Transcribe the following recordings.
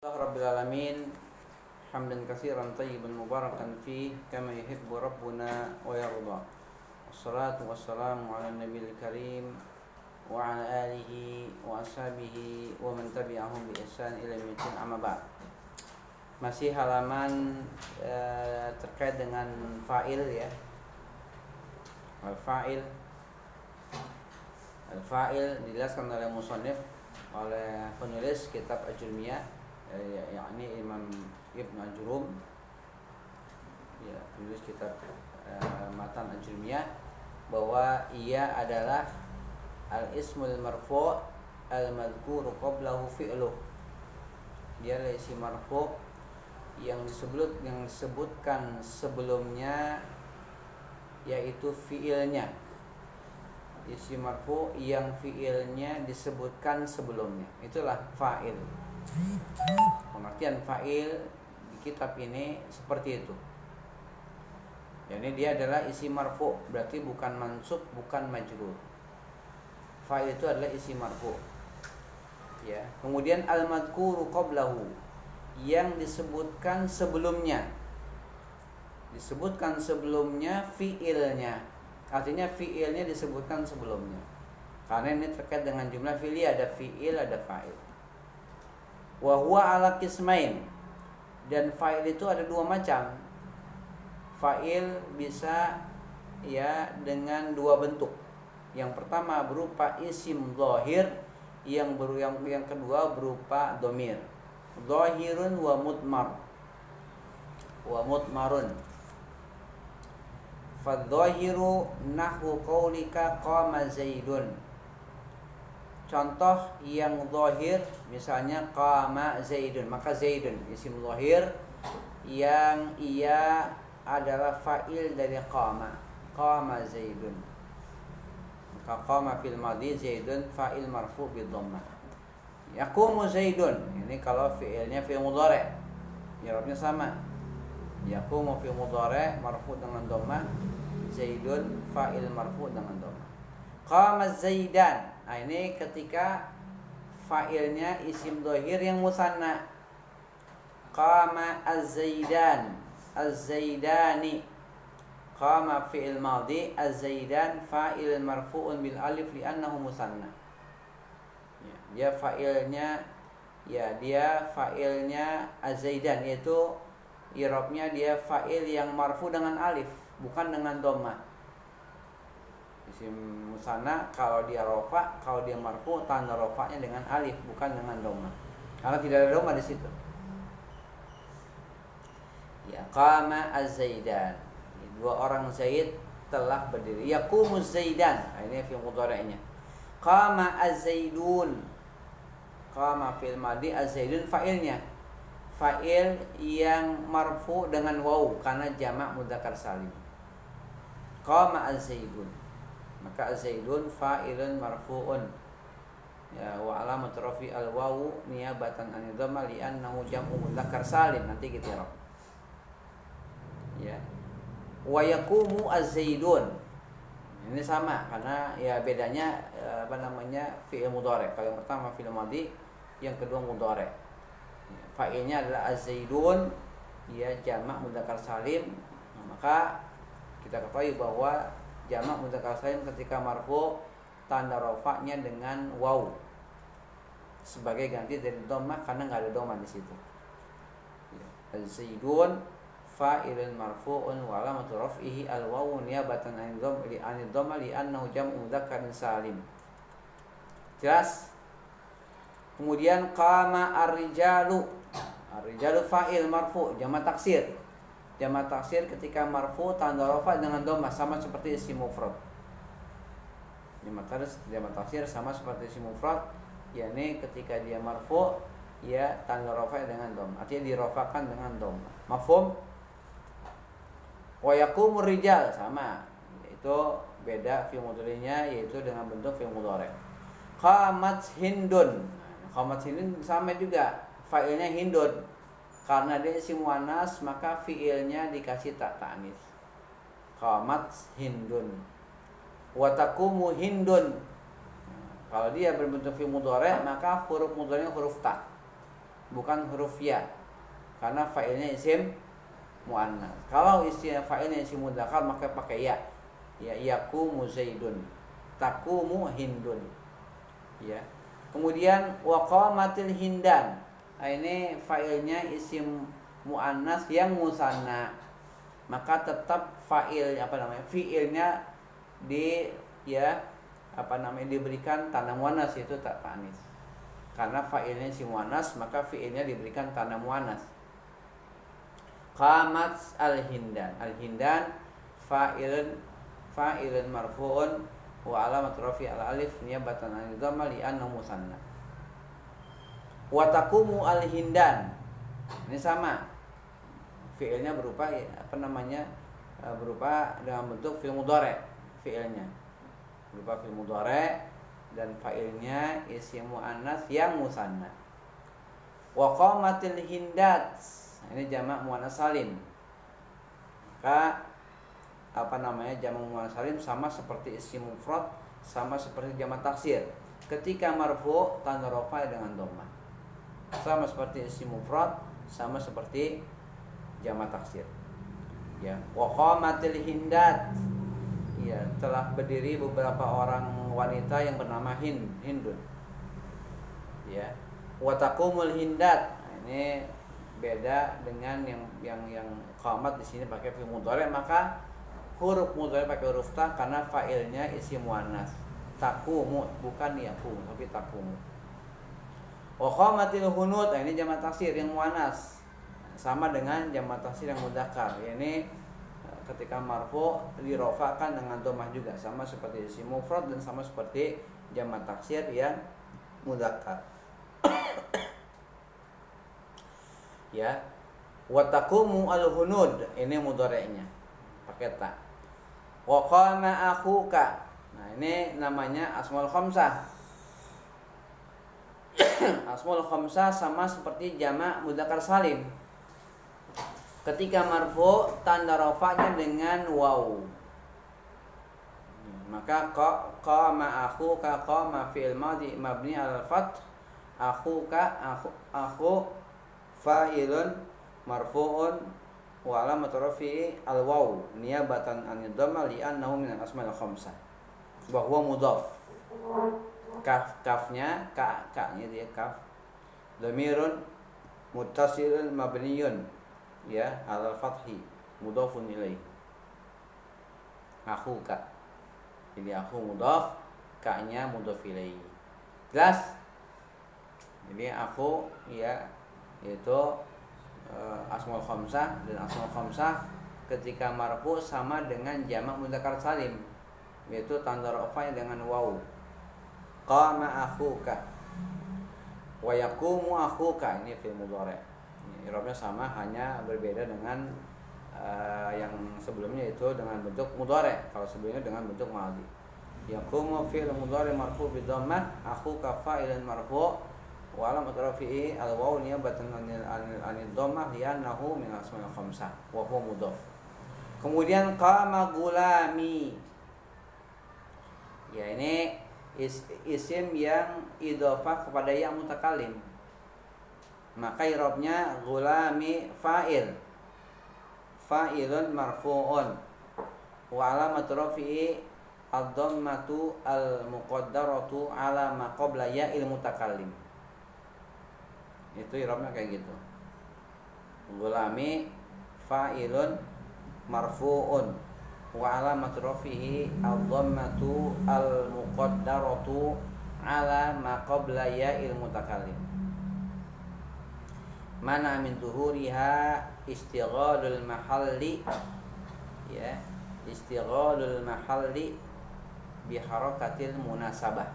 Rabbil alamin hamdan katsiran tayyiban mubarakan fi kama yuhibbu rabbuna wa yarda. Wassalatu wassalamu ala nabiyil karim wa ala alihi wa ashabihi wa man tabi'ahum bi ihsan ila yaumil amma ba'd. Masih halaman terkait dengan fa'il ya. Al-fa'il dijelaskan oleh musannif, oleh penulis kitab Ajurumiyah, yakni Imam Ibn Ajurum, ya, penulis kitab Matan Ajurumiyah, bahwa ia adalah al-ismul marfu' al-madhkuru qablahu fi'luh. Dia adalah isim marfu' yang disebutkan sebelumnya, yaitu fi'ilnya. Isim marfu' yang fi'ilnya disebutkan sebelumnya, itulah fa'il. Pengertian fa'il di kitab ini seperti itu. Jadi dia adalah isim marfu', berarti bukan mansub, bukan majrur. Fa'il itu adalah isim marfu'. Ya. Kemudian al-madhkuru qablahu, yang disebutkan sebelumnya. Disebutkan sebelumnya fi'ilnya. Artinya fi'ilnya disebutkan sebelumnya. Karena ini terkait dengan jumlah fi'li, ada fi'il, ada fa'il. Wa huwa ala qismain, dan fa'il itu ada dua macam. Fa'il bisa ya dengan dua bentuk. Yang pertama berupa isim zahir, yang kedua berupa dhamir. Zahirun wa mudmarun. Fadzahiru nahwu qaulika qama zaidun. Contoh yang zahir misalnya qama zaidun, maka zaidun isim zahir yang ia adalah fa'il dari qama zaidun. Maka qama fil madhi, zaidun fa'il marfu' bi dhammah. Yaqumu zaidun, ini kalau fi'ilnya fi'il mudhari', i'rabnya sama. Yaqumu fi'il mudhari' marfu' dengan dhammah, zaidun fa'il marfu' dengan dhammah. Qama zaidan, nah ini ketika fa'ilnya isim dhahir yang musanna. Qama az-zaidan, az-zaidani. Qama fi'il madhi, az-zaidan fa'il marfu'un bil alif li'annahu musanna. Dia fa'ilnya az-zaidan, yaitu i'rabnya dia fa'il yang marfu dengan alif, bukan dengan dhammah. Isim musanna kalau dia rafa, kalau dia marfu, tanda rafanya dengan alif, bukan dengan dhammah. Karena tidak ada dhammah di situ. Ya, qama az-zaidan. Dua orang Zaid telah berdiri. Yaqumuz zaidan. Nah, ini fi'il mudhari'nya. Qama az-zaidun. Qama fil madhi, az-zaidun fa'ilnya. Fa'il yang marfu dengan waw karena jamak mudzakkar salim. Qama az-zaidun. Maka az-zaidun fa'ilun marfu'un. Ya, wa alamat rafi al-wawu niyabatan an dhamma li'annahu jam'u mudzakkar salim. Nanti kita raf. Ya. Wa yaqumu az-zaidun. Ini sama karena ya bedanya fi'il mudhari'. Kalau yang pertama fi'il madhi, yang kedua mudhari'. Fa'ilnya adalah az-zaidun, ya jamak mudzakkar salim. Nah, maka kita ketahui bahwa jamak mudzakkar salim ketika marfu tanda rafa'nya dengan waw sebagai ganti dari dhammah karena enggak ada dhammah di situ. Ya. Az-zaidun fa'ilun marfu'un wa alamatu raf'ihi al-wawu niyabatan 'anil dhamma li'annahu jam'u mudzakkarin salim. Jelas? Kemudian qama ar-rijalu. Ar-rijalu fa'il marfu', jamak taksir. Jamak taksir ketika marfu tanda rafa dengan dhammah, sama seperti isim mufrad. Jamak taksir sama seperti isim mufrad, yakni ketika dia marfu ya tanda rafa dengan dhammah, artinya dirafakan dengan dhammah. Mafhum? Wa yaqumur rijal sama, yaitu beda fi'il mudhari'nya, yaitu dengan bentuk fi'il mudhari'. Qamat hindun. Qamat hindun sama juga, fa'ilnya hindun. Karena dia isim muannas, maka fi'ilnya dikasih ta ta'nis. Qamat hindun. Wa taqumu hindun. Kalau dia berbentuk fi'il mudhari', maka huruf mudhari'nya huruf ta. bukan huruf ya. Karena fa'ilnya isim muannas. Kalau istilah fa'ilnya isim mudzakkar maka pakai ya. Ya, yaqumu zaidun, taqumu hindun. Ya. Kemudian waqamatil hindan. Nah, ini fa'ilnya isim muannas yang musanna. Maka tetap fiilnya diberikan tanda muannas, yaitu tak ta'nis. Karena fa'ilnya isim muannas, maka fiilnya diberikan tanda muannas. Qamat al-hindan. Al-hindan fa'ilun marfu'un wa alamat rafi al-alif niyabatan an dhamma li annahu musanna. Wa taqumu al-hindan. Ini sama. Fiilnya berupa berupa dengan bentuk fi'il mudhari'. Fiilnya berupa fi'il mudhari' dan fa'ilnya isim muannas yang musanna. Wa qamatil hindat. Ini jamak muannas salim. Maka jamak muannas salim sama seperti isim mufrad, sama seperti jamak taksir. Ketika marfu tanda rafa dengan dhammah. Sama seperti isim mufrad, sama seperti jamak taksir. Ya, wa qamatil hindat. Ya, telah berdiri beberapa orang wanita yang bernama Hindun. Ya. Wa taqumul hindat. Nah, ini beda dengan yang qamat di sini pakai fi'il mudhari', maka huruf mudhari' pakai huruf ta karena fa'ilnya isim muannas. Taqumu bukan yaqumu tapi taqumu. Wa qamatil hunud. Nah, ini jamak taksir yang muannas. Sama dengan jamak taksir yang mudzakkar. Ini ketika marfu dirofa'kan dengan dhammah juga, sama seperti isim mufrad dan sama seperti jamak taksir yang mudzakkar. Ya, wa taqumu al-hunud. Ini mudhari'nya pakai ta. Wa qama akhuka. Nah, ini namanya asmaul khamsah. Asmaul khamsah sama seperti jamak mudzakkar salim. Ketika marfu tanda rafa'nya dengan waw. Maka qama akhuka, qama fi'il madhi mabni 'alal fath. Akhuka akhu fa'ilun marfu'un wa alamat rafi'i al-waw niyabatan 'anid dhamma li'annahu min al-asma'il khamsah wa huwa mudhaf. Kafnya ka-nya dia kaf dhamirun muttasilun mabniyun ya alal fathi mudhafun ilaih. Akhuka, jadi aku mudhaf, ka-nya mudhaf ilaih. Jelas? Jadi aku ya yaitu asmaul khamsah, dan asmaul khamsah ketika marfu sama dengan jamak mudzakkar salim, yaitu tanda rafa'nya dengan waw. Qama akhuka wa yaqumu akhuka. Ini fi'il mudhari'. I'rabnya sama, hanya berbeda dengan yang sebelumnya itu dengan bentuk mudhari'. Kalau sebelumnya dengan bentuk madhi. Yaqumu fi'il mudhari' marfu' bi dhammah, akhuka fa'ilun marfu' wa alamat rafi'i al-waw niyabatan 'anil dhammah li'annahu min asma'il khamsah wa huwa mudhaf. Kemudian qama gulami. Ya, ini isim yang idhofah kepada ya mutakallim. Maka i'rabnya gulami fa'ilun marfu'un wa alamat rafi'i ad-dhammatu al-muqaddaratu ala ma qabla ya'il mutakallim. Itu i'rabnya kayak gitu. Gulami fa'ilun marfu'un wa alamat rafihi ad-dhammatu al-muqaddaratu ala ma qabla ya'il mutakallim. Mana min zuhuriha istighalul mahalli, ya, istighalul mahalli bi harakatil munasabah.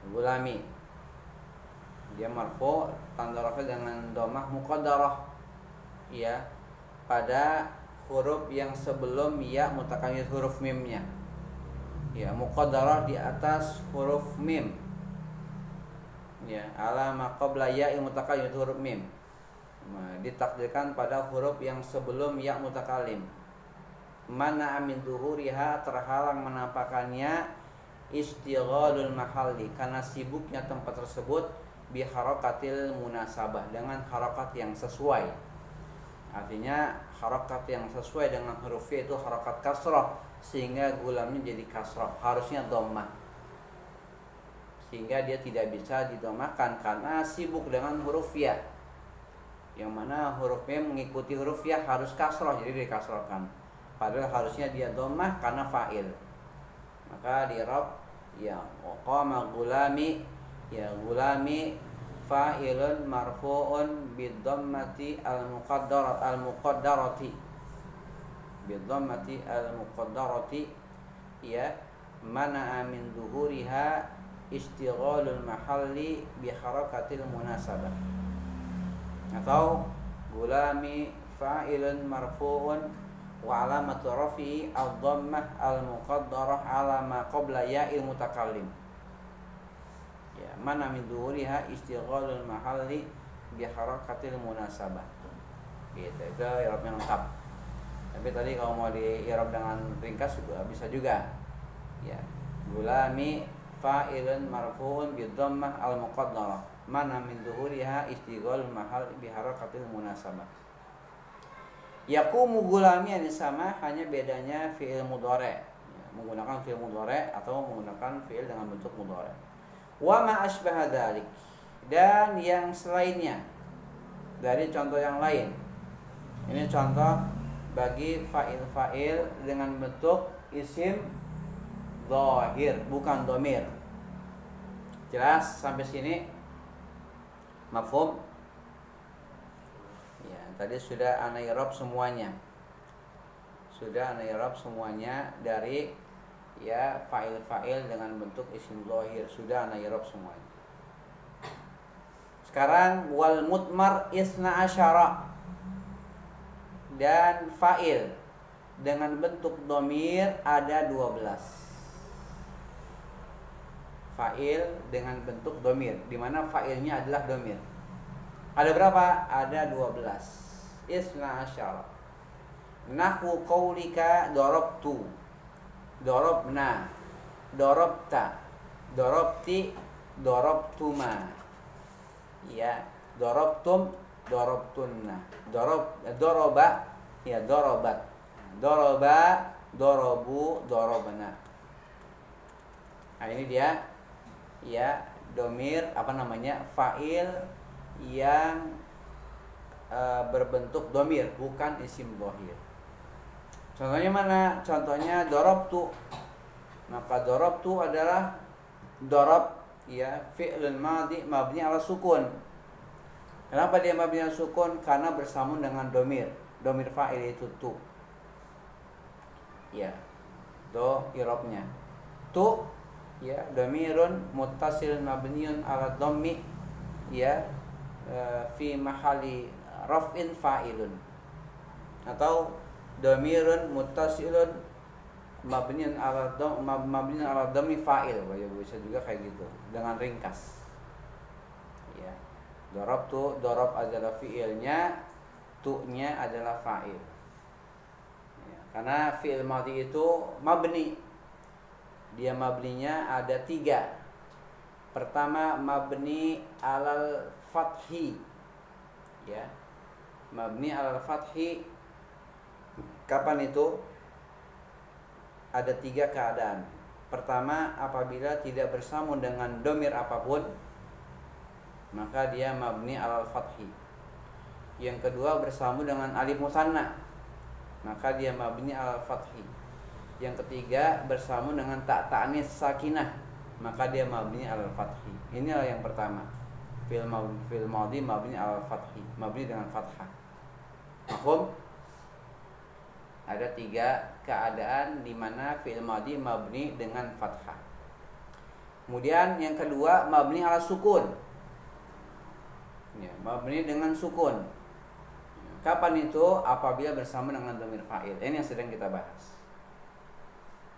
Gulami dia marfu tanda rafa dengan dhammah muqaddarah, ya, pada huruf yang sebelum ya mutakallim, huruf mimnya, ya, muqaddarah di atas huruf mim, ya, ala ma qabla ya mutakallim, huruf mim, nah, ditakdirkan pada huruf yang sebelum ya mutakallim. Mana amin zuhuriha, terhalang menampakannya, istighalul mahalli, karena sibuknya tempat tersebut bi harakatil munasabah, dengan harakat yang sesuai. Artinya harakat yang sesuai dengan huruf ya itu harakat kasrah, sehingga gulamnya jadi kasrah. Harusnya dhammah, sehingga dia tidak bisa didomahkan karena sibuk dengan huruf ya, yang mana huruf ya mengikuti huruf ya harus kasrah, jadi dikasrahkan. Padahal harusnya dia dhammah karena fa'il. Maka di i'rab ya qama gulami, ya gulami fa'ilun marfu'un bidhammati al-muqaddarati bidhammati al-muqaddarati, ya mana'a min zuhuriha istighalul mahalli bi harakatil munasabah. Atau gulami fa'ilun marfu'un wa alamatu rafi'i ad-dhammah al-muqaddarah ala ma qabla ya'il mutakallim. Ya, mana min dhuhuriha istighalul mahalli bi harakatil munasabah. Gitu, itu i'rabnya lengkap. Tapi tadi kalau mau di i'rab dengan ringkas juga bisa juga. Ya, gulami fa'ilun marfu'un bi dhammah al-muqaddarah, mana min dhuhuriha istighalul mahall bi harakatil munasabah. Yaqumu gulami yang sama, hanya bedanya fi'il mudhari', ya, menggunakan fi'il mudhari' atau menggunakan fi'il dengan bentuk mudhari'. Wa ma asbaha dzalik, dan yang selainnya dari contoh yang lain. Ini contoh bagi fa'il dengan bentuk isim dhahir, bukan dhamir. Jelas sampai sini? Mafhum? Ya, tadi sudah ana i'rab semuanya. Sudah ana i'rab semuanya dari ya fa'il dengan bentuk isim dhahir, sudah ana i'rab semuanya. Sekarang wal mutmar isna asyara, dan fa'il dengan bentuk dhamir ada 12. Fa'il dengan bentuk dhamir, di mana fa'ilnya adalah dhamir. Ada berapa? Ada 12. Isna asyara. Nahwu qaulika darabtu, darabna, darabta, darabti, darabtuma. Ya, darabtum, darabtunna, daraba, ya darabat, daraba, darabu, darabna. Nah, ini dia ya domir fa'il yang berbentuk domir, bukan isim dhahir. Contohnya mana? Contohnya darabtu. Maka darabtu adalah darab, ya fi'lun madhi mabni ala sukun. Kenapa dia mabni ala sukun? Karena bersambung dengan domir fa'il itu tu. Ya, do i'rabnya tu, ya dhamirun muttasil mabniun ala dhammi, ya fi mahali raf'in fa'ilun. Atau dhamirun muttasilun mabniun ala dhammi fa'il, bisa juga kayak gitu dengan ringkas. Ya, darabtu, darab adalah fi'ilnya, tu-nya adalah fa'il. Ya, karena fi'il madhi itu mabni. Dia mabninya ada 3. Pertama mabni alal fathi, ya mabni alal fathi. Kapan itu? Ada 3 keadaan. Pertama, apabila tidak bersambung dengan domir apapun, maka dia mabni alal fathi. Yang kedua, bersambung dengan alif musanna, maka dia mabni alal fathi. Yang ketiga, bersambung dengan ta ta'nis sakinah, maka dia mabni alal fathi. Inilah yang pertama. Fi'il madhi mabni alal fathi, mabni dengan fathah. Mafhum? Ada 3 keadaan di mana fi'il madhi mabni dengan fathah. Kemudian yang kedua, mabni ala sukun. Ya, mabni dengan sukun. Kapan itu? Apabila bersambung dengan dhamir fa'il. Ini yang sedang kita bahas.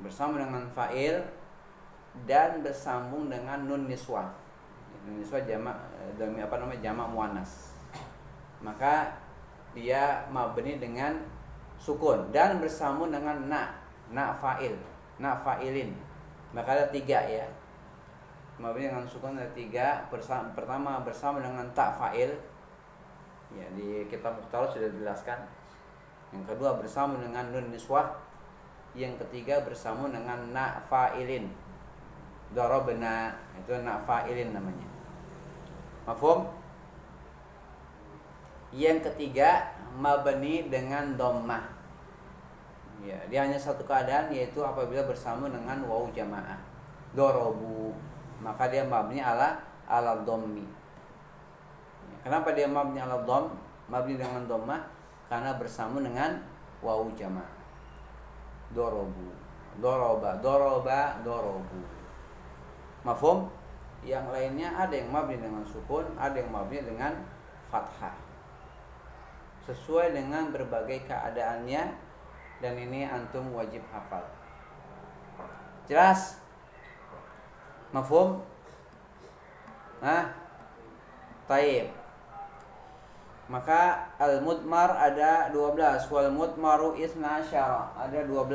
Bersambung dengan fa'il dan bersambung dengan nun niswah. Nun niswah jamak jamak muannas. Maka dia mabni dengan sukun dan bersambung dengan na fa'il, na fa'ilin. Maka ada 3 ya. Mabni dengan sukun ada 3. Pertama bersama dengan ta fa'il. Ya, di kitab Mukhtar sudah dijelaskan. Yang kedua bersama dengan nun niswah. Yang ketiga bersama dengan na fa'ilin. Darabna itu na fa'ilin namanya. Mafhum? Yang ketiga mabni dengan dhammah. Ya, dia hanya satu keadaan, yaitu apabila bersama dengan wawu jamaah. Dorobu, maka dia mabni ala dhammi. Ya, kenapa dia mabni ala dhamm? Mabni dengan dhammah karena bersama dengan wawu jamaah. Dorobu, doroba, dorobu. Mafhum? Yang lainnya ada yang mabni dengan sukun, ada yang mabni dengan fathah. Sesuai dengan berbagai keadaannya, dan ini antum wajib hafal. Jelas? Mafhum? Taib. Maka al-mudmar ada 12, wal mudmaru isna asyara ada 12.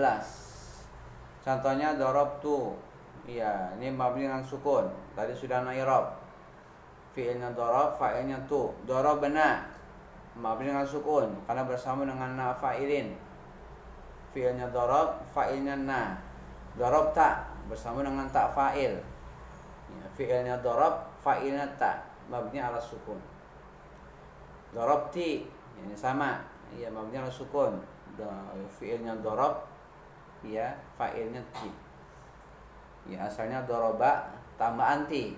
Contohnya darabtu. Iya, ini mabni dengan sukun. Tadi sudah nairab. Fi'ilnya darab, fa'ilnya tu. Darabna mabni dengan sukun karena bersama dengan na fa'ilin. Fi'ilnya darab, fa'ilnya na. Darabta bersama dengan ta fa'il. Ya, fi'ilnya darab, fa'ilnya ta, mabni ala sukun. Darabti ini sama, ya mabni ala sukun. Fi'ilnya darab, ya fa'ilnya ti. Ya asalnya doroba tambah anti.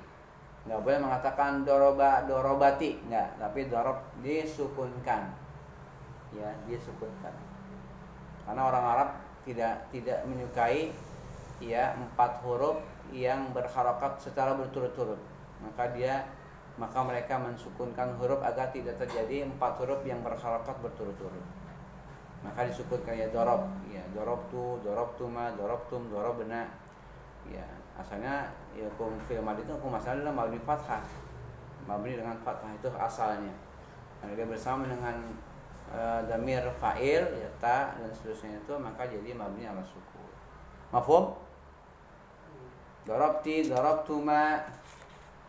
Nggak boleh mengatakan doroba dorobati, nggak, tapi dorob disukunkan. Ya, disukunkan. Karena orang Arab tidak menyukai ya 4 huruf yang berharokat secara berturut-turut. Maka mereka mensukunkan huruf agar tidak terjadi 4 huruf yang berharokat berturut-turut. Maka disukunkan ya dorob, ya dorobtu, dorobtuma, dorobtum, dorobna. Ya, asalnya ya hukum fil madhi itu hukum asalnya adalah mabni fathah. Mabni dengan fathah itu asalnya. Karena dia bersama dengan damir fa'il ya ta dan seterusnya itu, maka jadi mabni ala sukun. Mafhum? Darabti, darabtuma,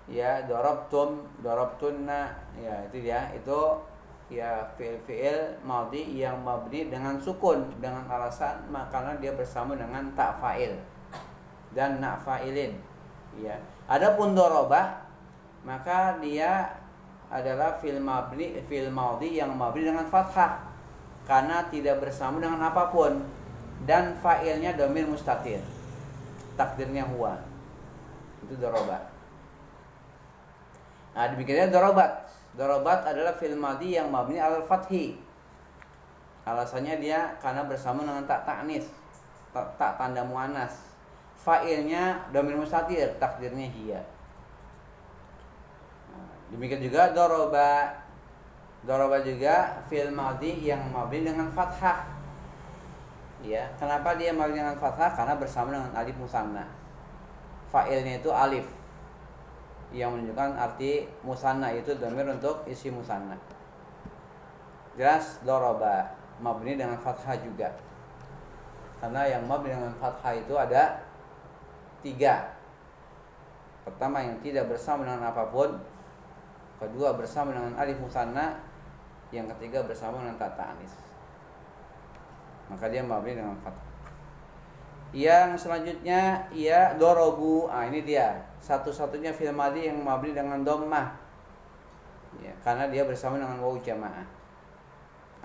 ya darabtum, darabtunna, ya itu dia. Itu ya fi'il madhi yang mabni dengan sukun dengan alasan karena dia bersama dengan ta fa'il dan na fa'ilin. Ya. Adapun daraba maka dia adalah fil madhi yang mabni dengan fathah karena tidak bersama dengan apapun dan fa'ilnya dhamir mustatir. Takdirnya huwa. Itu daraba. Nah, demikiannya darabat. Darabat adalah fil madhi yang mabni al fathi. Alasannya dia karena bersama dengan tak ta'nis, tak tanda muannas. Fa'ilnya dhamir mustatir, takdirnya hiya. Demikian juga daraba. Daraba juga fil madhi yang mabni dengan fathah. Ya, kenapa dia mabni dengan fathah? Karena bersama dengan alif musanna. Fa'ilnya itu alif yang menunjukkan arti musanna, itu dhamir untuk isi musanna. Jelas? Daraba mabni dengan fathah juga. Karena yang mabni dengan fathah itu ada 3. Pertama yang tidak bersama dengan apapun, kedua bersama dengan alif musanna, yang ketiga bersama dengan ta ta'nis. Maka dia mabni dengan fathah. Yang selanjutnya ya dorobu. Ini dia satu-satunya fi'il madhi yang mabni dengan dhammah. Ya, karena dia bersama dengan wawu jamaah.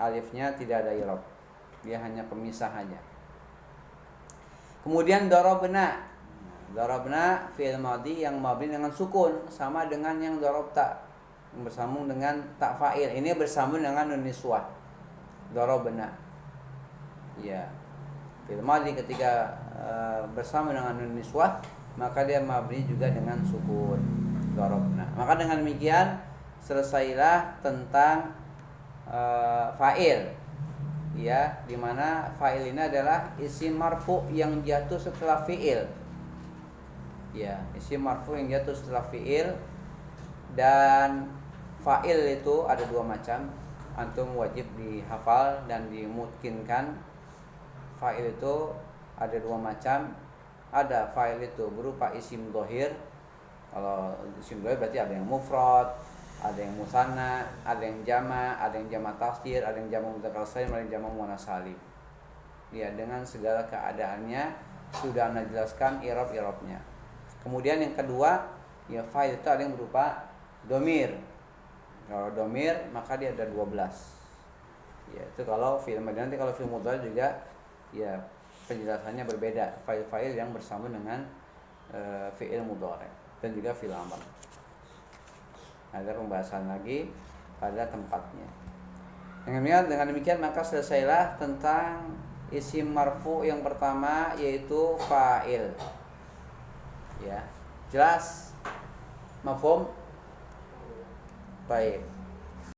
Alifnya tidak ada i'rab. Dia hanya pemisah aja. Kemudian darabna. Darabna fi'il madhi yang mabni dengan sukun, sama dengan yang darabta, yang bersambung dengan ta fa'il. Ini bersambung dengan nun niswah. Darabna. Ya. Fi'il madhi ketika bersama dengan nun niswah, maka dia mabni juga dengan sukun. Darabna. Maka dengan demikian selesailah tentang fa'il. Ya, di mana fa'il ini adalah isim marfu yang jatuh setelah fi'il. Ya, isim marfu yang jatuh setelah fi'il. Dan fa'il itu ada 2 macam. Antum wajib dihafal dan dimungkinkan. Fa'il itu ada 2 macam. Ada fa'il itu berupa isim dhahir, Kalau singular berarti ada yang mufrad, ada yang musanna, ada yang jama, ada yang jama taksir, ada yang jama mudzakkar salim, ada yang jama muannas salim. Ya, dengan segala keadaannya sudah Anda jelaskan i'rab-i'rabnya. Kemudian yang kedua, ya fa'il itu ada yang berupa domir. Kalau domir maka dia ada 12. Ya, itu kalau fi'il madhi. Nanti kalau fi'il mudhari juga ya penjelasannya berbeda. Fa'il-fa'il yang bersama dengan fi'il mudhari dan juga fi'il amr. Ada pembahasan lagi pada tempatnya. Dengan demikian maka selesailah tentang isim marfu yang pertama, yaitu fa'il. Ya, jelas? Mafhum? Baik.